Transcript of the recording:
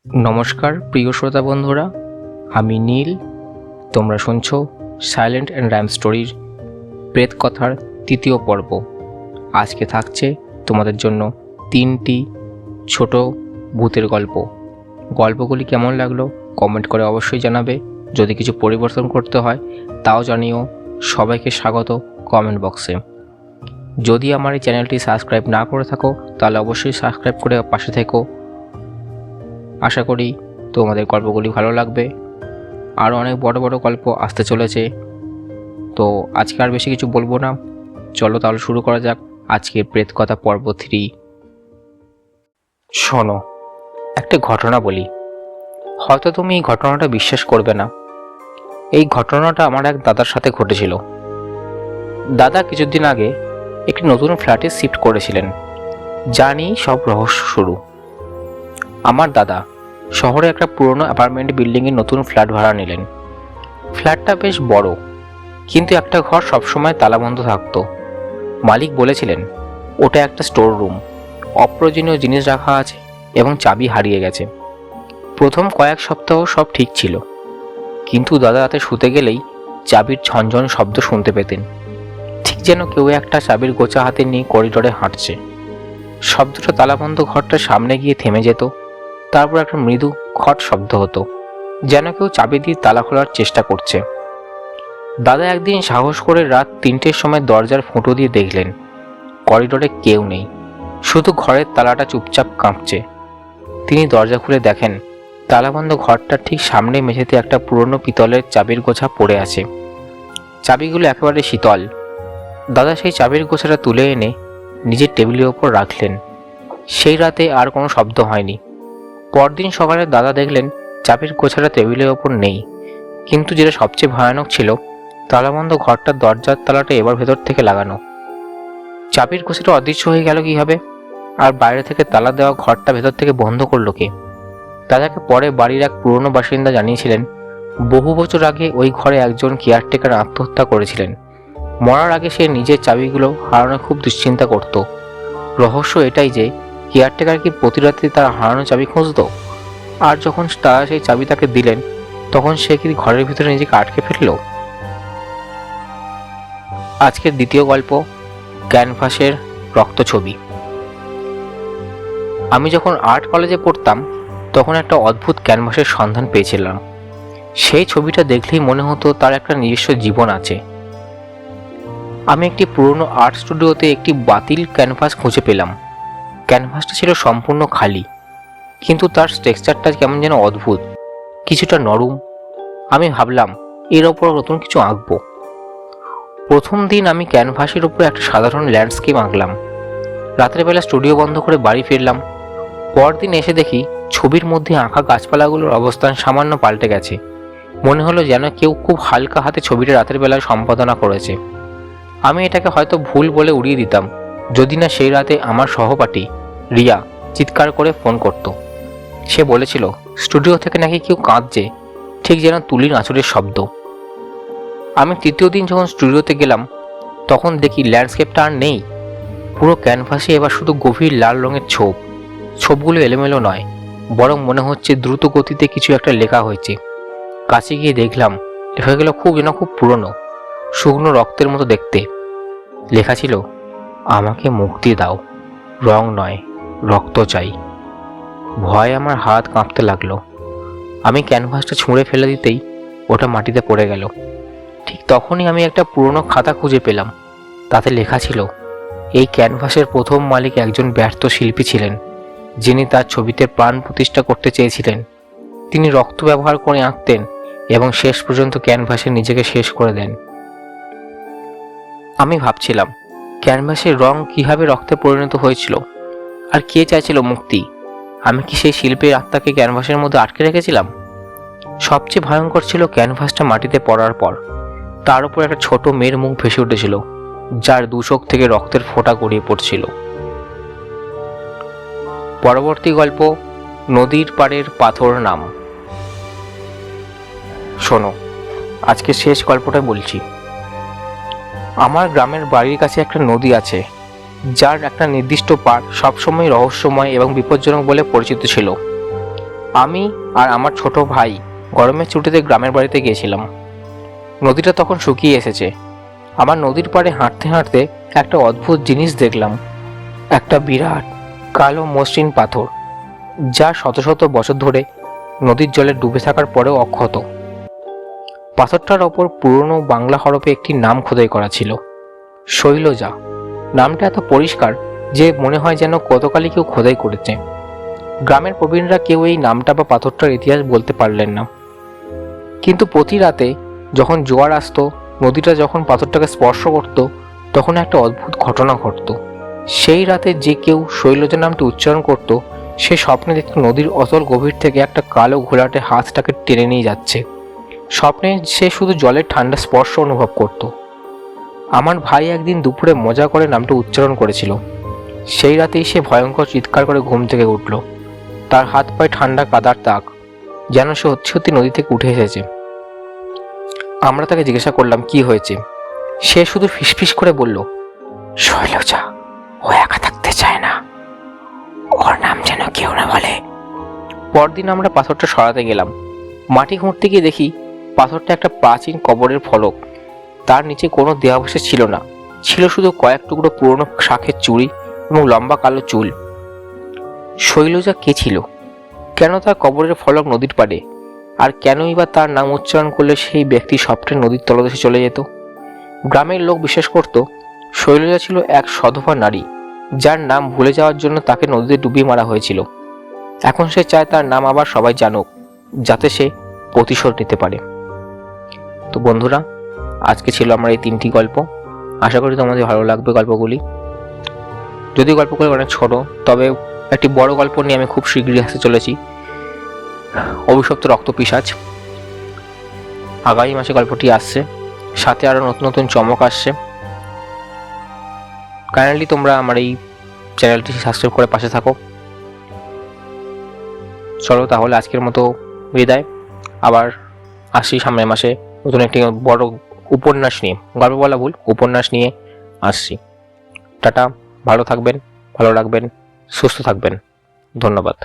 নমস্কার প্রিয় শ্রোতা বন্ধুরা, আমি নীল। তোমরা শুনছো সাইলেন্ট অ্যান্ড রাইম স্টোরির প্রেত কথার তৃতীয় পর্ব। আজকে থাকছে তোমাদের জন্য 3টি ছোট ভূতের গল্প। গল্পগুলি কেমন লাগলো কমেন্ট করে অবশ্যই জানাবে। যদি কিছু পরিবর্তন করতে হয় তাও জানিও। সবাইকে স্বাগত কমেন্ট বক্সে। যদি আমার এই চ্যানেলটি সাবস্ক্রাইব না করে থাকো তাহলে অবশ্যই সাবস্ক্রাইব করে পাশে থেকো। আশা করি তোমাদের গল্পগুলি ভালো লাগবে। আরও অনেক বড় বড় গল্প আসতে চলেছে। তো আজকে আর বেশি কিছু বলবো না, চলো তাহলে শুরু করা যাক আজকের প্রেত কথা পর্ব 3। শোনো, একটা ঘটনা বলি, হয়তো তুমি এই ঘটনাটা বিশ্বাস করবে না। এই ঘটনাটা আমার এক দাদার সাথে ঘটেছিল। দাদা কিছুদিন আগে একটি নতুন ফ্ল্যাটে শিফট করেছিলেন, যা নিয়ে সব রহস্য শুরু। আমার দাদা শহরে একটা পুরনো অ্যাপার্টমেন্ট বিল্ডিংয়ে নতুন ফ্ল্যাট ভাড়া নিলেন। ফ্ল্যাটটা বেশ বড়, কিন্তু একটা ঘর সবসময় তালাবন্ধ থাকতো। মালিক বলেছিলেন ওটা একটা স্টোর রুম, অপ্রয়োজনীয় জিনিস রাখা আছে এবং চাবি হারিয়ে গেছে। প্রথম কয়েক সপ্তাহ সব ঠিক ছিল, কিন্তু দাদা রাতে শুতে গেলেই চাবির ঝনঝন শব্দ শুনতে পেতেন, ঠিক যেন কেউ একটা চাবির গোছা হাতে নিয়ে করিডোরে হাঁটছে। শব্দটা তালাবন্ধ ঘরটার সামনে গিয়ে থেমে যেত, তারপর একটা মৃদু খট শব্দ হতো, যেন কেউ চাবি দিয়ে তালা খোলার চেষ্টা করছে। দাদা একদিন সাহস করে রাত 3টের সময় দরজার ফুটো দিয়ে দেখলেন করিডোরে কেউ নেই, শুধু ঘরের তালাটা চুপচাপ কাঁপছে। তিনি দরজা খুলে দেখেন তালাবন্ধ ঘরটার ঠিক সামনে মেঝেতে একটা পুরনো পিতলের চাবির গোছা পড়ে আছে। চাবিগুলো একেবারে শীতল। দাদা সেই চাবির গোছাটা তুলে এনে নিজের টেবিলের ওপর রাখলেন। সেই রাতে আর কোনো শব্দ হয়নি। পরদিন সকালে দাদা দেখলেন চাবির গোছাটা টেবিলের ওপর নেই, কিন্তু যেটা সবচেয়ে ভয়ানক ছিল, তালাবন্ধ ঘরটার দরজার তালাটা এবার ভেতর থেকে লাগানো। চাবির গোছাটা অদৃশ্য হয়ে গেল কিভাবে, আর বাইরে থেকে তালা দেওয়া ঘরটা ভেতর থেকে বন্ধ করলো কে? দাদাকে পরে বাড়ির এক পুরনো বাসিন্দা জানিয়েছিলেন বহু বছর আগে ওই ঘরে একজন কেয়ারটেকার আত্মহত্যা করেছিলেন। মরার আগে সে নিজের চাবিগুলো হারানো খুব দুশ্চিন্তা করত। রহস্য এটাই যে কেয়ারটেকার কি প্রতি রাতে তার হারানো চাবি খুঁজত, আর যখন তারা সেই চাবি তাকে দিলেন তখন সে কি ঘরের ভিতরে নিজেকে আটকে ফেলল? আজকের দ্বিতীয় গল্প, ক্যানভাসের রক্তছবি। আমি যখন আর্ট কলেজে পড়তাম তখন একটা অদ্ভুত ক্যানভাসের সন্ধান পেয়েছিলাম। সেই ছবিটা দেখলেই মনে হতো তার একটা নিজস্ব জীবন আছে। আমি একটি পুরনো আর্ট স্টুডিওতে একটি বাতিল ক্যানভাস খুঁজে পেলাম। ক্যানভাসটা ছিল সম্পূর্ণ খালি, কিন্তু তার টেক্সচারটা কেমন যেন অদ্ভুত, কিছুটা নরম। আমি ভাবলাম এর ওপর নতুন কিছু আঁকবো। প্রথম দিন আমি ক্যানভাসের উপর একটা সাধারণ ল্যান্ডস্কেপ আঁকলাম। রাতের বেলা স্টুডিও বন্ধ করে বাড়ি ফিরলাম। পরদিন এসে দেখি ছবির মধ্যে আঁকা গাছপালাগুলোর অবস্থান সামান্য পাল্টে গেছে। মনে হলো যেন কেউ খুব হালকা হাতে ছবিটা রাতের বেলায় সম্পাদনা করেছে। আমি এটাকে হয়তো ভুল বলে উড়িয়ে দিতাম, যদি না সেই রাতে আমার সহপাঠী রিয়া চিৎকার করে ফোন করত। সে বলেছিল স্টুডিও থেকে নাকি কেউ কাঁদছে, ঠিক যেন তুলির আঁচড়ের শব্দ। আমি তৃতীয় দিন যখন স্টুডিওতে গেলাম তখন দেখি ল্যান্ডস্কেপটা আর নেই। পুরো ক্যানভাসে এবার শুধু গভীর লাল রঙের ছোপ। ছোপগুলো এলোমেলো নয়, বরং মনে হচ্ছে দ্রুত গতিতে কিছু একটা লেখা হয়েছে। কাছে গিয়ে দেখলাম লেখাগুলো খুব পুরনো, শুকনো রক্তের মতো দেখতে। লেখা ছিল, আমাকে মুক্তি দাও, রং নয় রক্ত চাই। ভয়ে আমার হাত কাঁপতে লাগলো। আমি ক্যানভাসটা ছুঁড়ে ফেলে দিতেই ওটা মাটিতে পড়ে গেল। ঠিক তখনই আমি একটা পুরনো খাতা খুঁজে পেলাম। তাতে লেখা ছিল, এই ক্যানভাসের প্রথম মালিক একজন ব্যর্থ শিল্পী ছিলেন, যিনি তার ছবিতে প্রাণ প্রতিষ্ঠা করতে চেয়েছিলেন। তিনি রক্ত ব্যবহার করে আঁকতেন এবং শেষ পর্যন্ত ক্যানভাসে নিজেকে শেষ করে দেন। আমি ভাবছিলাম ক্যানভাসের রং কিভাবে রক্তে পরিণত হয়েছিল, আর কে চাইছিল মুক্তি? আমি কি সেই শিল্পীর আত্মাকে ক্যানভাসের মধ্যে আটকে রেখেছিলাম? সবচেয়ে ভয়ঙ্কর ছিল ক্যানভাসটা মাটিতে পড়ার পর তার উপর একটা ছোট মেয়ের মুখ ভেসে উঠেছিল, যার দুচোখ থেকে রক্তের ফোঁটা গড়িয়ে পড়ছিল। পরবর্তী গল্প, নদীর পাড়ের পাথর নাম। শোনো, আজকে শেষ গল্পটা বলছি। আমার গ্রামের বাড়ির কাছে একটা নদী আছে, যার একটা নির্দিষ্ট পাড় সবসময় রহস্যময় এবং বিপজ্জনক বলে পরিচিত ছিল। আমি আর আমার ছোট ভাই গরমের ছুটিতে গ্রামের বাড়িতে গিয়েছিলাম। নদীটা তখন শুকিয়ে এসেছে। আমার নদীর পাড়ে হাঁটতে হাঁটতে একটা অদ্ভুত জিনিস দেখলাম। একটা বিরাট কালো মসৃণ পাথর, যা শত শত বছর ধরে নদীর জলে ডুবে থাকার পরেও অক্ষত। পাথরটার ওপর পুরনো বাংলা হরফে একটি নাম খোদাই করা ছিল, শৈলজা। নামটা এত পরিষ্কার যে মনে হয় যেন গতকালই কেউ খোদাই করেছে। গ্রামের প্রবীণরা কেউ এই নামটা বা পাথরটার ইতিহাস বলতে পারলেন না। কিন্তু প্রতি রাতে যখন জোয়ার আসতো, নদীটা যখন পাথরটাকে স্পর্শ করত, তখন একটা অদ্ভুত ঘটনা ঘটত। সেই রাতে যে কেউ শৈলজা নামটি উচ্চারণ করত, সে স্বপ্নে দেখত নদীর অতল গভীর থেকে একটা কালো ঘোলাটে হাতটাকে টেনে নিয়ে যাচ্ছে। স্বপ্নে সে শুধু জলের ঠান্ডা স্পর্শ অনুভব করত। আমার ভাই একদিন দুপুরে মজা করে নামটা উচ্চারণ করেছিল। সেই রাতেই সে ভয়ঙ্কর চিৎকার করে ঘুম থেকে উঠল। তার হাত পায়ে ঠান্ডা কাদার দাগ, যেন সে সত্যি সত্যি নদী থেকে উঠে এসেছে। আমরা তাকে জিজ্ঞাসা করলাম কি হয়েছে। সে শুধু ফিসফিস করে বলল, শৈলজা, ও একা থাকতে চায় না, ওর নাম যেন কেউ না বলে। পরদিন আমরা পাথরটা সরাতে গেলাম। মাটি খুঁড়তে গিয়ে দেখি পাথরটা একটা প্রাচীন কবরের ফলক। তার নিচে কোনো দেহাবশেষ ছিল না, ছিল শুধু কয়েক টুকরো পুরনো শাঁখের চুড়ি এবং লম্বা কালো চুল। শৈলজা কে ছিল? কেন তার কবরের ফলক নদীর পাড়ে? আর কেনই বা তার নাম উচ্চারণ করলে সেই ব্যক্তি স্বপ্নে নদীর তলদেশে চলে যেত? গ্রামের লোক বিশ্বাস করত শৈলজা ছিল এক সধবা নারী, যার নাম ভুলে যাওয়ার জন্য তাকে নদীতে ডুবিয়ে মারা হয়েছিল। এখন সে চায় তার নাম আবার সবাই জানুক, যাতে সে প্রতিশোধ নিতে পারে। তো বন্ধুরা, আজকে ছিল আমার এই 3টি গল্প। আশা করি তোমাদের ভালো লাগবে গল্পগুলি। যদি গল্পগুলি অনেক ছোট, তবে একটি বড় গল্প নিয়ে আমি খুব শীঘ্রই আসতে চলেছি, অভিশপ্ত রক্তপিশাচ। আগামী মাসে গল্পটি আসছে, সাথে আরও নতুন নতুন চমক আসছে। কাইন্ডলি তোমরা আমার এই চ্যানেলটি সাবস্ক্রাইব করে পাশে থাকো। চলো তাহলে আজকের মতো বিদায়। আবার আসছি সামনের মাসে নতুন একটি বড় উপন্যাস নিয়ে, গল্প বলা ভুল, উপন্যাস নিয়ে আসছি। টাটা, ভালো থাকবেন, ভালো রাখবেন, সুস্থ থাকবেন। ধন্যবাদ।